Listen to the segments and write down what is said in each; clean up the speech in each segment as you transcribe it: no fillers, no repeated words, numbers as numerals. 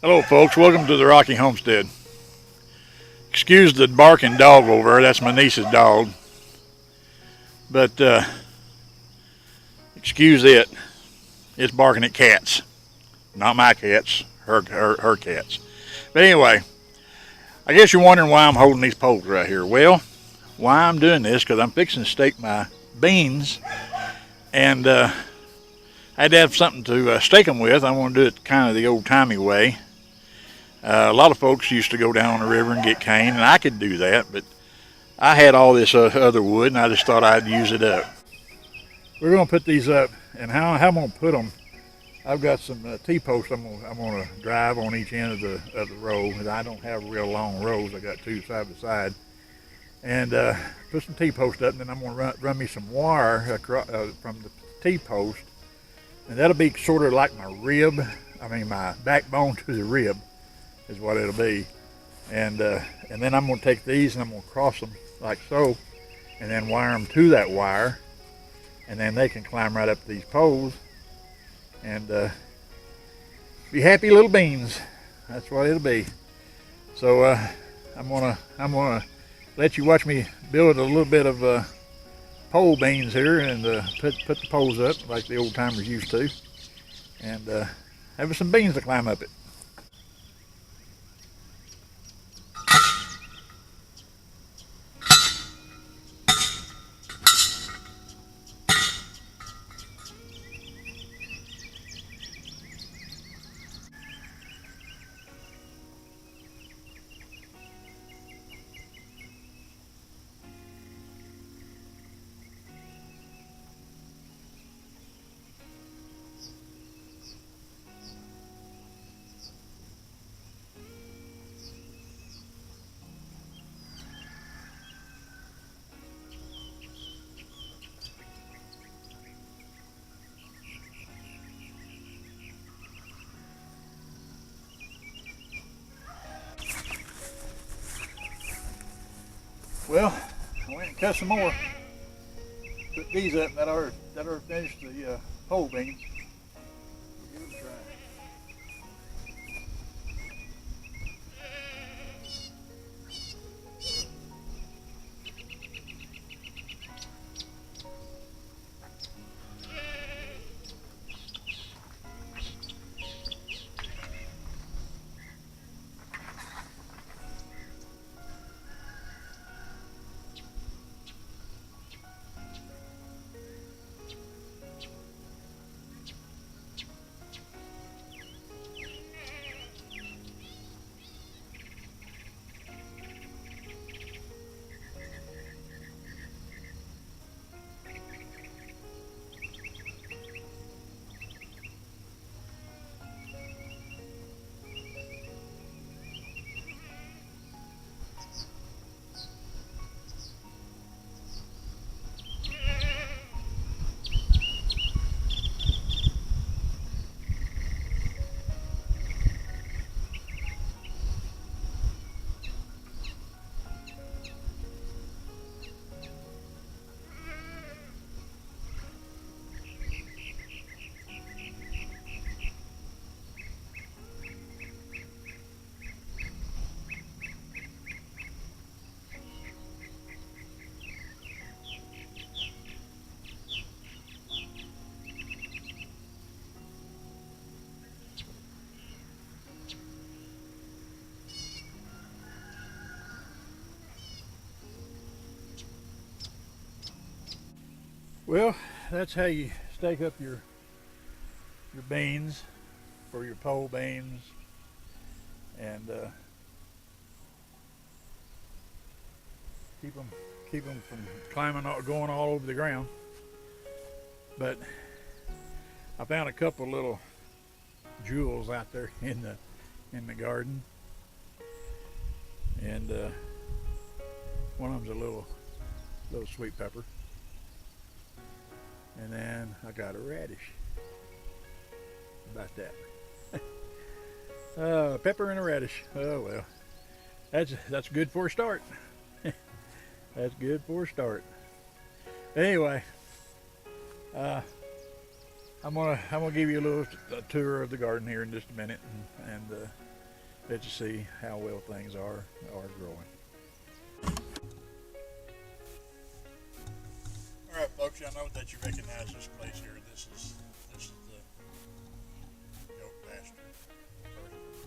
Hello folks, welcome to the Rocky Homestead. Excuse the barking dog over there, that's my niece's dog. But excuse it, it's barking at cats. Not my cats, her cats. But anyway, I guess you're wondering why I'm holding these poles right here. Well, why I'm doing this, because I'm fixing to stake my beans. And I had to have something to stake them with. I want to do it kind of the old-timey way. A lot of folks used to go down on the river and get cane, and I could do that, but I had all this other wood, and I just thought I'd use it up. We're going to put these up, and how I'm going to put them, I've got some T-posts I'm going to drive on each end of the row, because I don't have real long rows. I got two side by side, and put some T-posts up, and then I'm going to run me some wire across, from the T-post, and that'll be sort of like my rib, my backbone to the rib is what it'll be. And then I'm going to take these and I'm going to cross them like so, and then wire them to that wire, and then they can climb right up these poles and be happy little beans. That's what it'll be. So I'm gonna let you watch me build a little bit of pole beans here, and put the poles up like the old timers used to, and have some beans to climb up it. Well, I went and cut some more. Put these up that are finished the pole beans. Give it a try. Well, that's how you stake up your beans for your pole beans, and keep them from climbing, going all over the ground. But I found a couple little jewels out there in the garden, and one of them's a little sweet pepper. And then I got a radish. About that. Pepper and a radish. Oh well, that's good for a start. That's good for a start. Anyway, I'm gonna give you a little tour of the garden here in just a minute, and Let you see how well things are growing. All right, folks. I know that you recognize this place here. This is the goat pasture.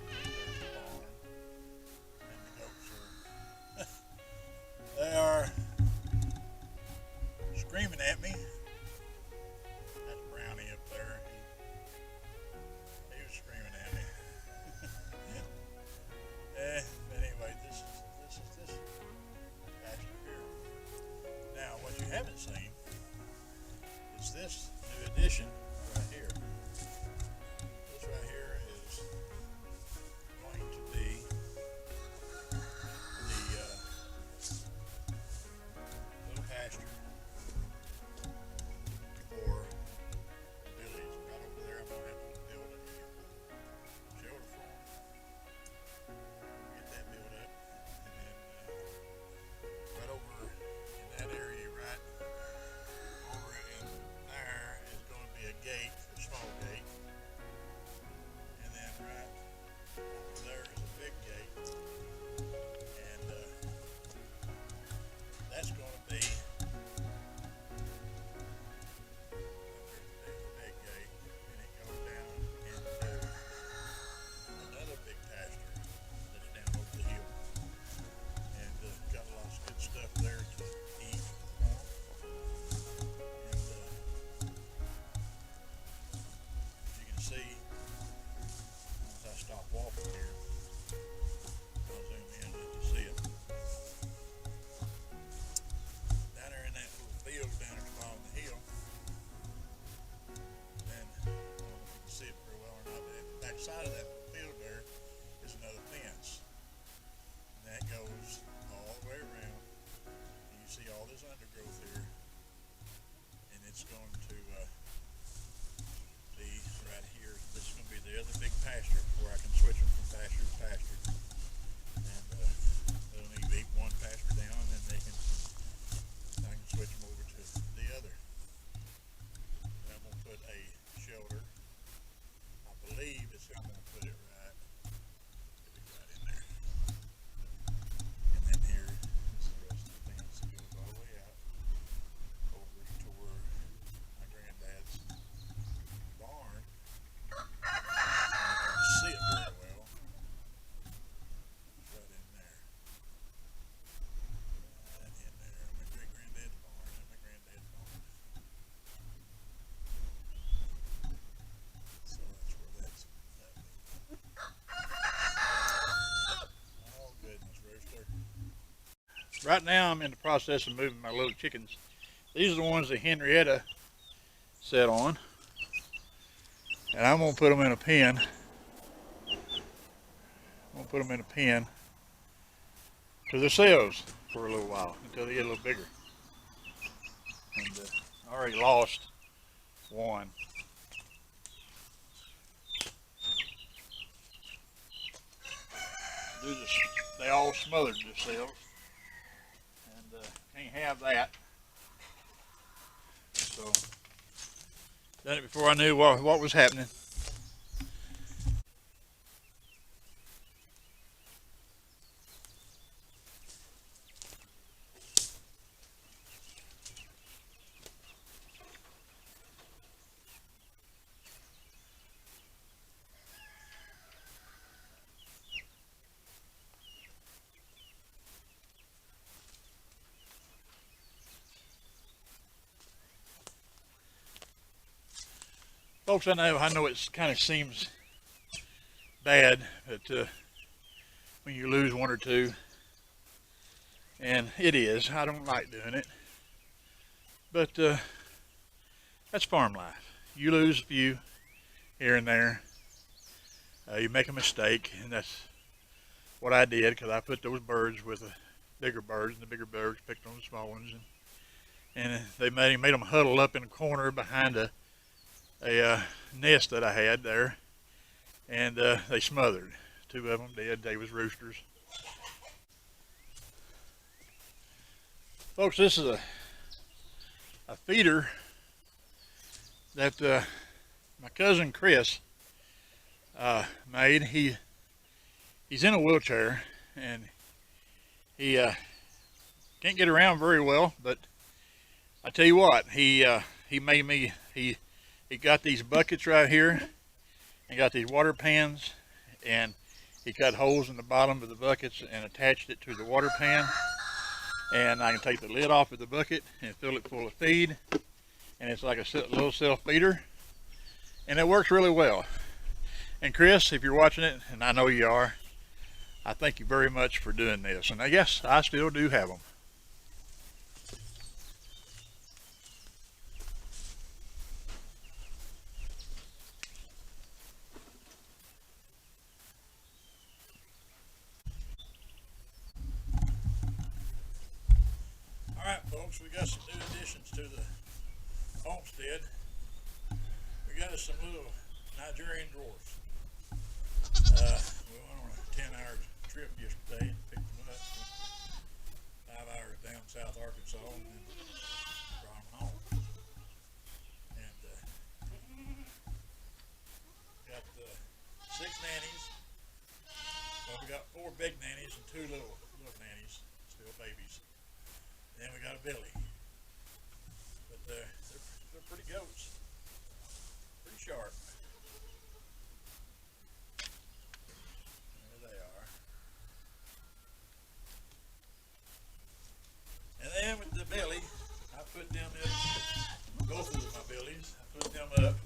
There's the barn, and the goats are they are screaming at me. That's Brownie up there. He was screaming at me. Anyway, this pasture here. Now, what you haven't seen is this new addition right here. This right here is going to be the little pasture for the village. Right over there, I'm going to have to build a shelter for them. Get that built up. And then right over in that area, right over in there is going to be a gate, a small gate. And then right over there is a big gate. And that's going to be there's a big gate, and it goes down into another big pasture that's down over the hill, and got a lot of good stuff there to eat. And as you can see, once I stop walking here, I'll zoom in just to see it. Down there in that little field down at the bottom of the hill, and I don't know if you can see it very well or not, but at the back side of that field there is another fence. And that goes all the way around. And you see all this undergrowth here. And it's going to be right here. This is going to be the other big pasture where I can switch them from pasture to pasture. And they'll need to eat one pasture down, and then I can switch them over to the other. And I'm going to put a shelter. I believe I'm going to put it right in there. And then here is the rest of the fence that goes all the way out over to where my granddad's barn. You can see it very well. It's right in there. Right in there. My great granddad's barn and my granddad's barn. So that's where that is. Oh goodness, Rooster. Right now I'm in the process of moving my little chickens. These are the ones that Henrietta set on. And I'm going to put them in a pen. I'm going to put them in a pen to themselves for a little while until they get a little bigger. And I already lost one. They all smothered themselves. And can't have that. So, done it before I knew what was happening. Folks, I know it kind of seems bad, but when you lose one or two, and it is, I don't like doing it, but that's farm life. You lose a few here and there, you make a mistake, and that's what I did, because I put those birds with the bigger birds, and the bigger birds picked on the small ones, and they made them huddle up in a corner behind a nest that I had there, and they smothered. Two of them dead. They was roosters. Folks, this is a feeder that my cousin Chris made. He he's in a wheelchair and he can't get around very well. But I tell you what, he made me. He got these buckets right here and got these water pans, and he cut holes in the bottom of the buckets and attached it to the water pan. And I can take the lid off of the bucket and fill it full of feed, and it's like a little self feeder, and it works really well. And Chris, if you're watching it, and I know you are, I thank you very much for doing this. And I guess I still do have them. Alright folks, we got some new additions to the homestead. We got us some little Nigerian dwarfs. We went on a 10-hour trip yesterday and picked them up. 5 hours down South Arkansas and then brought them home. And got 6 nannies. Well, we got 4 big nannies and 2 little nannies, still babies. Then we got a Billy. But they're pretty goats. Pretty sharp. There they are. And then with the Billy, I put them in, both of my Billies, I put them up.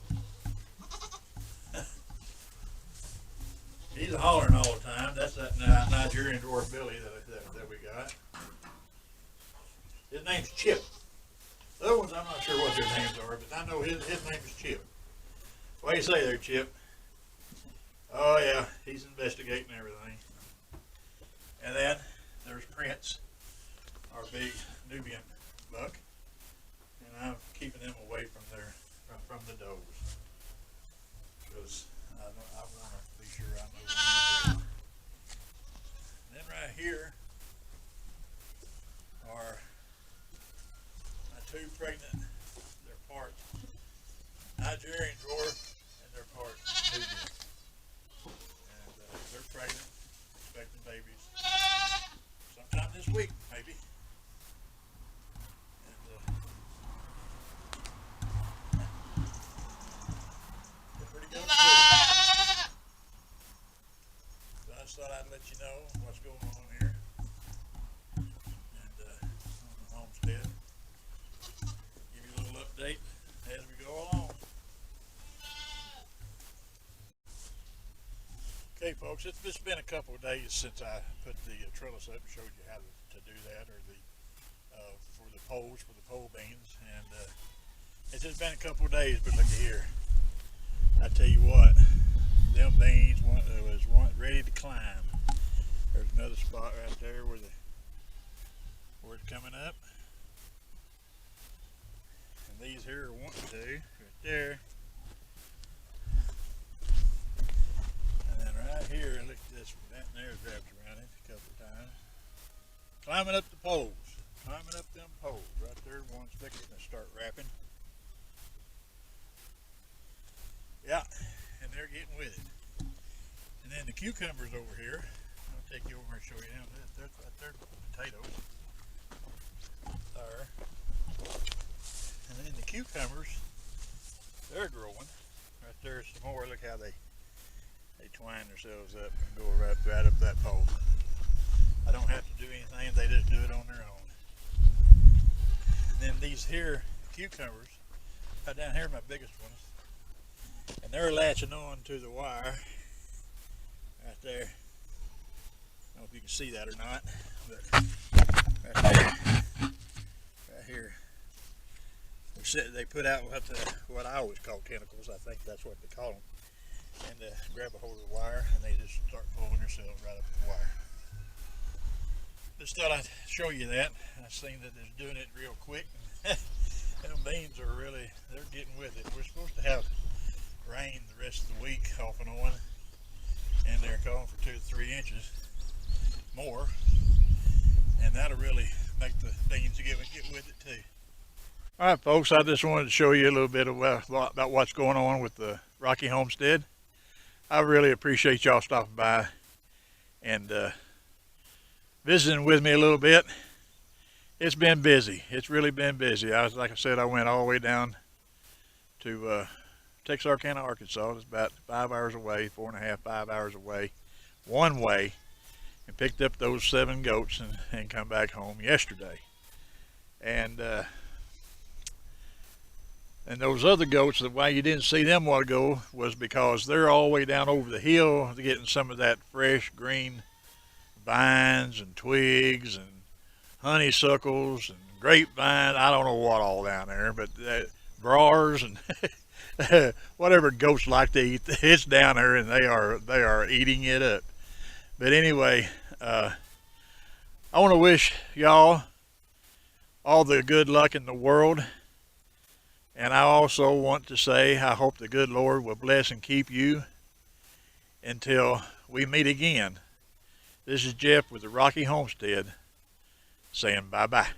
He's hollering all the time. That's that Nigerian dwarf Billy that we got. His name's Chip. The other ones, I'm not sure what their names are, but I know his name is Chip. What do you say there, Chip? Oh yeah, he's investigating everything. And then there's Prince, our big Nubian buck, and I'm keeping them away from the does, because I want to be sure I know what they're doing. And then right here are 2 pregnant. They're part Nigerian dwarf and they're part Nubian. And they're pregnant, expecting babies. Sometime this week, maybe. And they're pretty good too. So I just thought I'd let you know what's going on here. And on the homestead. Update as we go along. Okay folks, it's just been a couple of days since I put the trellis up and showed you how to do that, or for the pole beans, and it's just been a couple of days, but look at here. I tell you what, them beans was ready to climb. There's another spot right there where it's coming up. And these here are wanting to, right there. And then right here, look at this one. That there's wrapped around it a couple of times. Climbing up the poles. Climbing up them poles. Right there, one's fixing to start wrapping. Yeah, and they're getting with it. And then the cucumbers over here, I'll take you over and show you them. They're potatoes. There. And then the cucumbers, they're growing. Right there's some more. Look how they twine themselves up and go right up that pole. I don't have to do anything, they just do it on their own. And then these here cucumbers, right down here are my biggest ones. And they're latching on to the wire right there. I don't know if you can see that or not, but right there, right here. They put out what I always call tentacles. I think that's what they call them. And grab a hold of the wire, and they just start pulling themselves right up the wire. Just thought I'd show you that. I seen that they're doing it real quick. Them beans are they're getting with it. We're supposed to have rain the rest of the week off and on, and they're calling for 2 to 3 inches more, and that'll really make the beans get with it too. All right, folks, I just wanted to show you a little bit about what's going on with the Rocky Homestead. I really appreciate y'all stopping by, and visiting with me a little bit. It's been busy. It's really been busy. Like I said, I went all the way down to Texarkana, Arkansas. It's about 5 hours away, 4.5, 5 hours away, one way, and picked up those 7 goats and come back home yesterday. And those other goats, the why you didn't see them a while ago was because they're all the way down over the hill getting some of that fresh green vines and twigs and honeysuckles and grapevine. I don't know what all down there, but brawrs and whatever goats like to eat, it's down there, and they are eating it up. But anyway, I want to wish y'all all the good luck in the world. And I also want to say I hope the good Lord will bless and keep you until we meet again. This is Jeff with the Rocky Homestead saying bye-bye.